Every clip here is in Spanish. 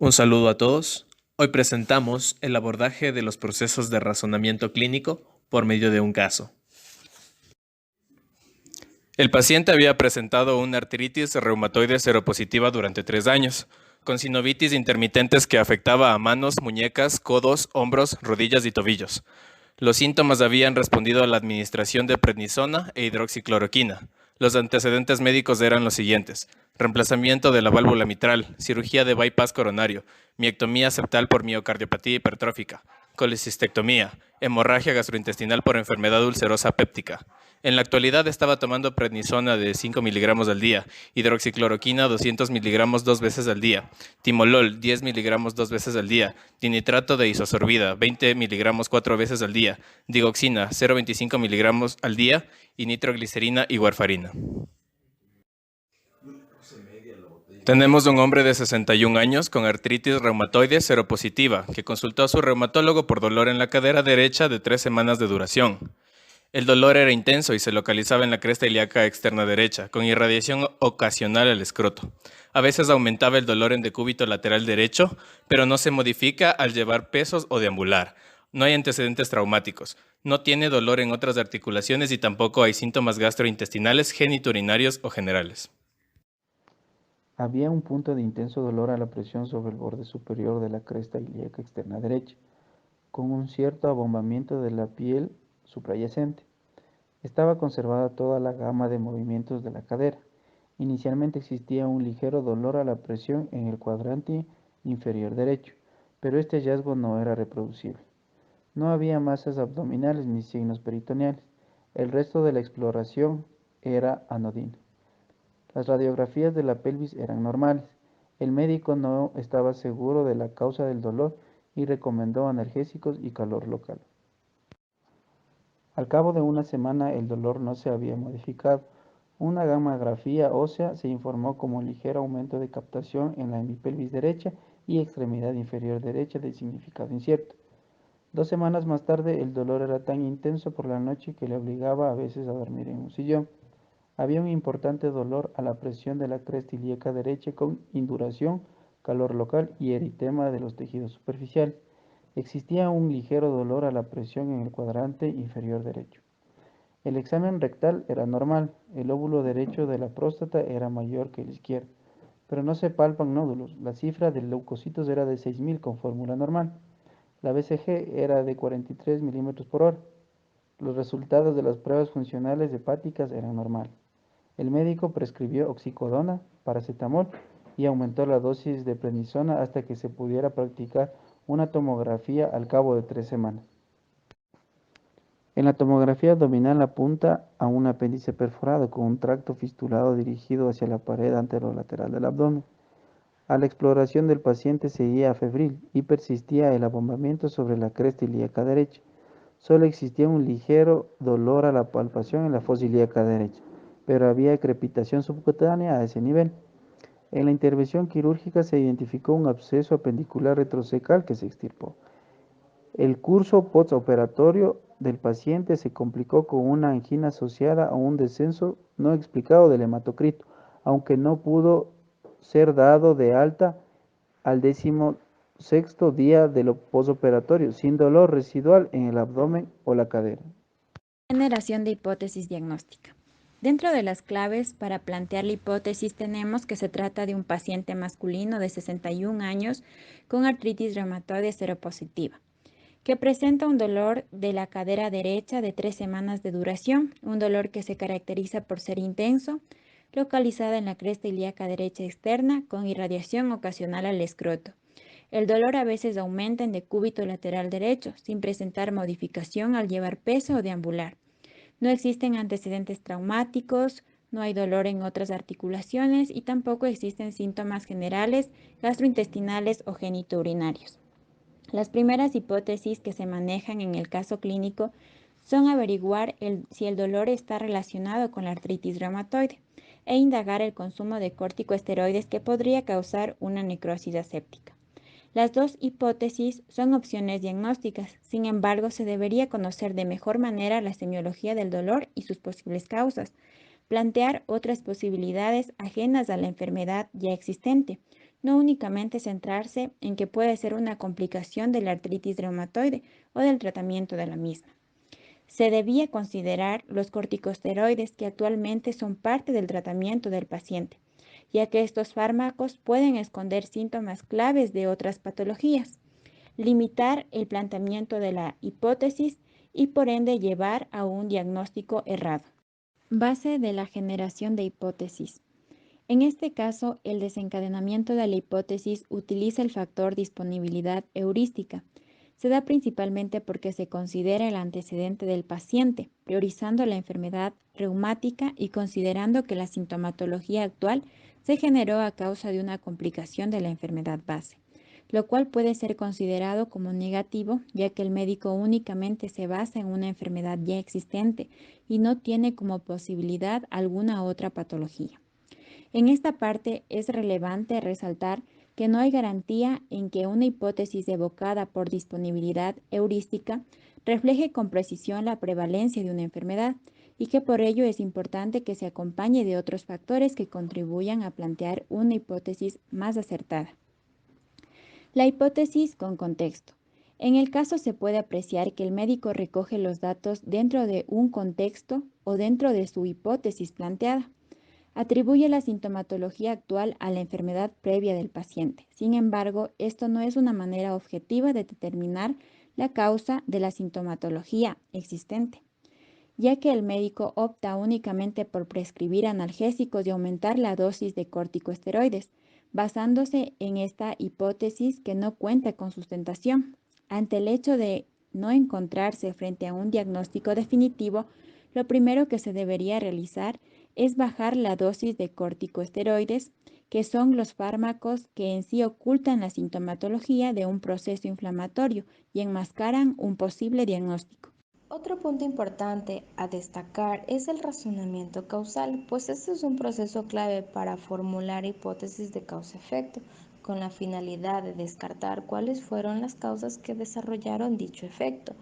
Un saludo a todos. Hoy presentamos el abordaje de los procesos de razonamiento clínico por medio de un caso. El paciente había presentado una artritis reumatoide seropositiva durante 3 años, con sinovitis intermitentes que afectaba a manos, muñecas, codos, hombros, rodillas y tobillos. Los síntomas habían respondido a la administración de prednisona e hidroxicloroquina. Los antecedentes médicos eran los siguientes: reemplazamiento de la válvula mitral, cirugía de bypass coronario, miectomía septal por miocardiopatía hipertrófica, colecistectomía, hemorragia gastrointestinal por enfermedad ulcerosa péptica. En la actualidad estaba tomando prednisona de 5 miligramos al día, hidroxicloroquina 200 miligramos 2 veces al día, timolol 10 miligramos 2 veces al día, dinitrato de isosorbida 20 miligramos 4 veces al día, digoxina 0,25 miligramos al día y nitroglicerina y warfarina. Tenemos un hombre de 61 años con artritis reumatoide seropositiva que consultó a su reumatólogo por dolor en la cadera derecha de 3 semanas de duración. El dolor era intenso y se localizaba en la cresta ilíaca externa derecha, con irradiación ocasional al escroto. A veces aumentaba el dolor en decúbito lateral derecho, pero no se modifica al llevar pesos o deambular. No hay antecedentes traumáticos. No tiene dolor en otras articulaciones y tampoco hay síntomas gastrointestinales, genitourinarios o generales. Había un punto de intenso dolor a la presión sobre el borde superior de la cresta ilíaca externa derecha, con un cierto abombamiento de la piel suprayacente. Estaba conservada toda la gama de movimientos de la cadera. Inicialmente existía un ligero dolor a la presión en el cuadrante inferior derecho, pero este hallazgo no era reproducible. No había masas abdominales ni signos peritoneales. El resto de la exploración era anodina. Las radiografías de la pelvis eran normales. El médico no estaba seguro de la causa del dolor y recomendó analgésicos y calor local. Al cabo de una semana el dolor no se había modificado. Una gammagrafía ósea se informó como un ligero aumento de captación en la hemipelvis derecha y extremidad inferior derecha de significado incierto. 2 semanas más tarde el dolor era tan intenso por la noche que le obligaba a veces a dormir en un sillón. Había un importante dolor a la presión de la cresta ilíaca derecha con induración, calor local y eritema de los tejidos superficiales. Existía un ligero dolor a la presión en el cuadrante inferior derecho. El examen rectal era normal, el lóbulo derecho de la próstata era mayor que el izquierdo, pero no se palpan nódulos. La cifra de leucocitos era de 6.000 con fórmula normal. La BCG era de 43 milímetros por hora. Los resultados de las pruebas funcionales hepáticas eran normales. El médico prescribió oxicodona, paracetamol y aumentó la dosis de prednisona hasta que se pudiera practicar una tomografía al cabo de 3 semanas. En la tomografía abdominal apunta a un apéndice perforado con un tracto fistulado dirigido hacia la pared anterolateral del abdomen. A la exploración del paciente seguía febril y persistía el abombamiento sobre la cresta ilíaca derecha. Solo existía un ligero dolor a la palpación en la fosa ilíaca derecha, pero había crepitación subcutánea a ese nivel. En la intervención quirúrgica se identificó un absceso apendicular retrocecal que se extirpó. El curso postoperatorio del paciente se complicó con una angina asociada a un descenso no explicado del hematocrito, aunque no pudo ser dado de alta al 16º día del postoperatorio, sin dolor residual en el abdomen o la cadera. Generación de hipótesis diagnóstica. Dentro de las claves para plantear la hipótesis tenemos que se trata de un paciente masculino de 61 años con artritis reumatoide seropositiva, que presenta un dolor de la cadera derecha de 3 semanas de duración, un dolor que se caracteriza por ser intenso, localizada en la cresta ilíaca derecha externa con irradiación ocasional al escroto. El dolor a veces aumenta en decúbito lateral derecho, sin presentar modificación al llevar peso o deambular. No existen antecedentes traumáticos, no hay dolor en otras articulaciones y tampoco existen síntomas generales, gastrointestinales o genitourinarios. Las primeras hipótesis que se manejan en el caso clínico son averiguar si el dolor está relacionado con la artritis reumatoide e indagar el consumo de corticosteroides que podría causar una necrosis aséptica. Las dos hipótesis son opciones diagnósticas, sin embargo, se debería conocer de mejor manera la semiología del dolor y sus posibles causas, plantear otras posibilidades ajenas a la enfermedad ya existente, no únicamente centrarse en que puede ser una complicación de la artritis reumatoide o del tratamiento de la misma. Se debía considerar los corticosteroides que actualmente son parte del tratamiento del paciente, ya que estos fármacos pueden esconder síntomas claves de otras patologías, limitar el planteamiento de la hipótesis y por ende llevar a un diagnóstico errado. Base de la generación de hipótesis. En este caso, el desencadenamiento de la hipótesis utiliza el factor disponibilidad heurística. Se da principalmente porque se considera el antecedente del paciente, priorizando la enfermedad reumática y considerando que la sintomatología actual se generó a causa de una complicación de la enfermedad base, lo cual puede ser considerado como negativo, ya que el médico únicamente se basa en una enfermedad ya existente y no tiene como posibilidad alguna otra patología. En esta parte es relevante resaltar que no hay garantía en que una hipótesis evocada por disponibilidad heurística refleje con precisión la prevalencia de una enfermedad y que por ello es importante que se acompañe de otros factores que contribuyan a plantear una hipótesis más acertada. La hipótesis con contexto. En el caso se puede apreciar que el médico recoge los datos dentro de un contexto o dentro de su hipótesis planteada. Atribuye la sintomatología actual a la enfermedad previa del paciente. Sin embargo, esto no es una manera objetiva de determinar la causa de la sintomatología existente, ya que el médico opta únicamente por prescribir analgésicos y aumentar la dosis de corticosteroides, basándose en esta hipótesis que no cuenta con sustentación. Ante el hecho de no encontrarse frente a un diagnóstico definitivo, lo primero que se debería realizar es bajar la dosis de corticosteroides, que son los fármacos que en sí ocultan la sintomatología de un proceso inflamatorio y enmascaran un posible diagnóstico. Otro punto importante a destacar es el razonamiento causal, pues este es un proceso clave para formular hipótesis de causa-efecto, con la finalidad de descartar cuáles fueron las causas que desarrollaron dicho efecto,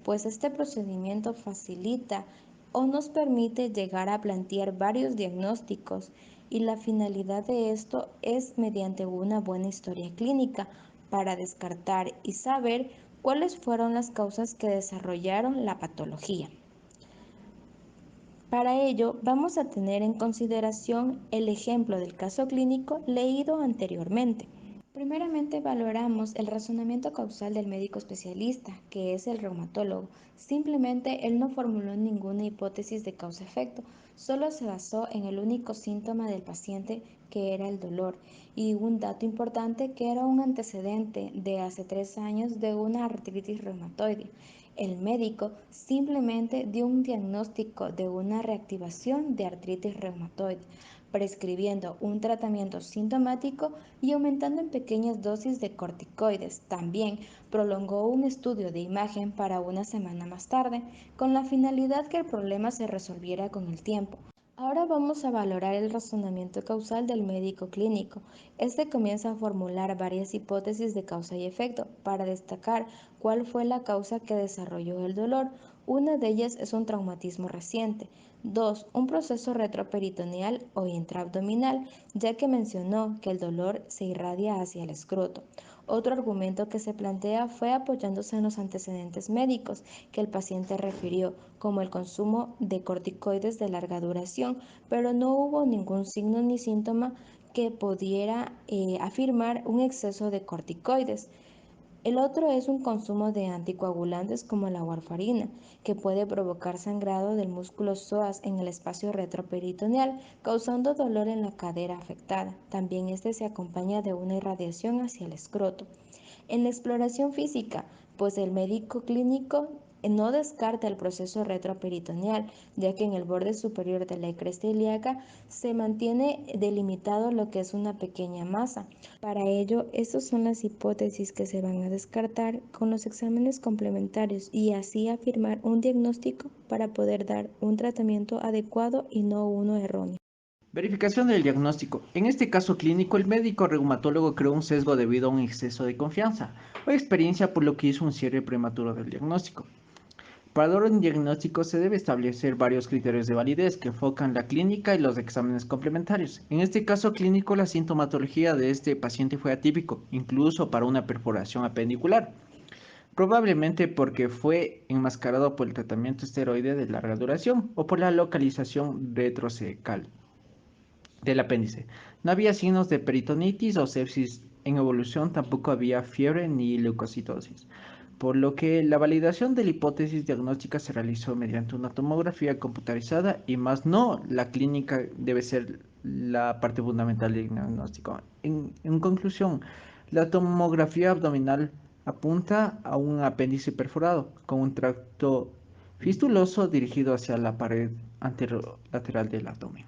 pues este procedimiento facilita o nos permite llegar a plantear varios diagnósticos y la finalidad de esto es mediante una buena historia clínica para descartar y saber cuáles fueron las causas que desarrollaron la patología. Para ello, vamos a tener en consideración el ejemplo del caso clínico leído anteriormente. Primeramente valoramos el razonamiento causal del médico especialista, que es el reumatólogo. Simplemente él no formuló ninguna hipótesis de causa-efecto, solo se basó en el único síntoma del paciente, que era el dolor, y un dato importante que era un antecedente de hace 3 años de una artritis reumatoide. El médico simplemente dio un diagnóstico de una reactivación de artritis reumatoide, prescribiendo un tratamiento sintomático y aumentando en pequeñas dosis de corticoides. También prolongó un estudio de imagen para una semana más tarde, con la finalidad que el problema se resolviera con el tiempo. Ahora vamos a valorar el razonamiento causal del médico clínico. Este comienza a formular varias hipótesis de causa y efecto para destacar cuál fue la causa que desarrolló el dolor. Una de ellas es un traumatismo reciente. 2. Un proceso retroperitoneal o intraabdominal, ya que mencionó que el dolor se irradia hacia el escroto. Otro argumento que se plantea fue apoyándose en los antecedentes médicos que el paciente refirió, como el consumo de corticoides de larga duración, pero no hubo ningún signo ni síntoma que pudiera afirmar un exceso de corticoides. El otro es un consumo de anticoagulantes como la warfarina, que puede provocar sangrado del músculo psoas en el espacio retroperitoneal, causando dolor en la cadera afectada. También este se acompaña de una irradiación hacia el escroto. En la exploración física, pues el médico clínico no descarta el proceso retroperitoneal, ya que en el borde superior de la cresta ilíaca se mantiene delimitado lo que es una pequeña masa. Para ello, estas son las hipótesis que se van a descartar con los exámenes complementarios y así afirmar un diagnóstico para poder dar un tratamiento adecuado y no uno erróneo. Verificación del diagnóstico. En este caso clínico, el médico reumatólogo creó un sesgo debido a un exceso de confianza o experiencia, por lo que hizo un cierre prematuro del diagnóstico. Para el orden diagnóstico se debe establecer varios criterios de validez que enfocan la clínica y los exámenes complementarios. En este caso clínico, la sintomatología de este paciente fue atípico, incluso para una perforación apendicular, probablemente porque fue enmascarado por el tratamiento esteroide de larga duración o por la localización retrocecal del apéndice. No había signos de peritonitis o sepsis en evolución, tampoco había fiebre ni leucocitosis, por lo que la validación de la hipótesis diagnóstica se realizó mediante una tomografía computarizada y más no la clínica debe ser la parte fundamental del diagnóstico. En conclusión, la tomografía abdominal apunta a un apéndice perforado con un tracto fistuloso dirigido hacia la pared anterolateral del abdomen.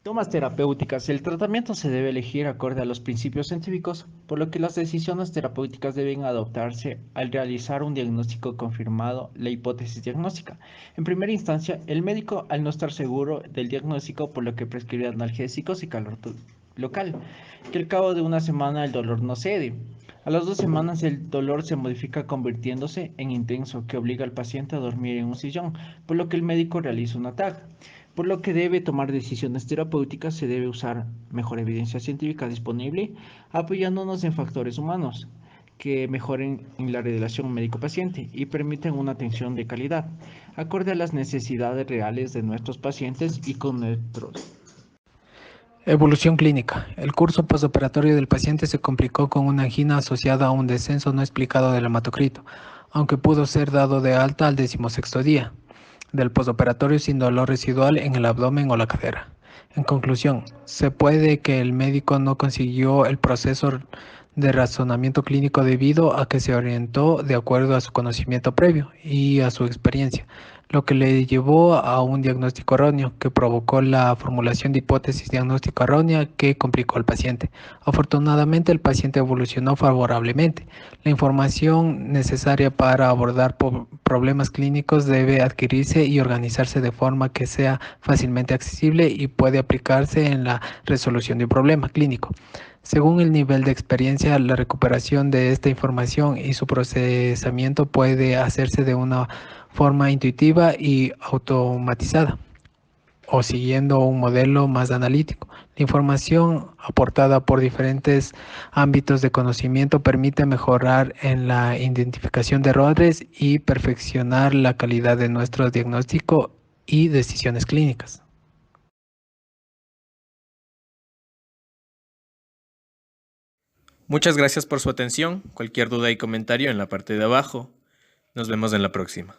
Tomas terapéuticas. El tratamiento se debe elegir acorde a los principios científicos, por lo que las decisiones terapéuticas deben adoptarse al realizar un diagnóstico confirmado, la hipótesis diagnóstica. En primera instancia, el médico, al no estar seguro del diagnóstico, por lo que prescribe analgésicos y calor local, que al cabo de una semana el dolor no cede. A las 2 semanas el dolor se modifica convirtiéndose en intenso, que obliga al paciente a dormir en un sillón, por lo que el médico realiza una TAC. Por lo que debe tomar decisiones terapéuticas, se debe usar mejor evidencia científica disponible, apoyándonos en factores humanos que mejoren en la relación médico-paciente y permiten una atención de calidad, acorde a las necesidades reales de nuestros pacientes y con nuestros. Evolución clínica. El curso postoperatorio del paciente se complicó con una angina asociada a un descenso no explicado del hematocrito, aunque pudo ser dado de alta al 16º día del postoperatorio sin dolor residual en el abdomen o la cadera. En conclusión, se puede que el médico no consiguió el proceso de razonamiento clínico debido a que se orientó de acuerdo a su conocimiento previo y a su experiencia, lo que le llevó a un diagnóstico erróneo que provocó la formulación de hipótesis diagnóstica errónea que complicó al paciente. Afortunadamente, el paciente evolucionó favorablemente. La información necesaria para abordar problemas clínicos debe adquirirse y organizarse de forma que sea fácilmente accesible y puede aplicarse en la resolución de un problema clínico. Según el nivel de experiencia, la recuperación de esta información y su procesamiento puede hacerse de una forma intuitiva y automatizada o siguiendo un modelo más analítico. La información aportada por diferentes ámbitos de conocimiento permite mejorar en la identificación de errores y perfeccionar la calidad de nuestro diagnóstico y decisiones clínicas. Muchas gracias por su atención. Cualquier duda y comentario en la parte de abajo. Nos vemos en la próxima.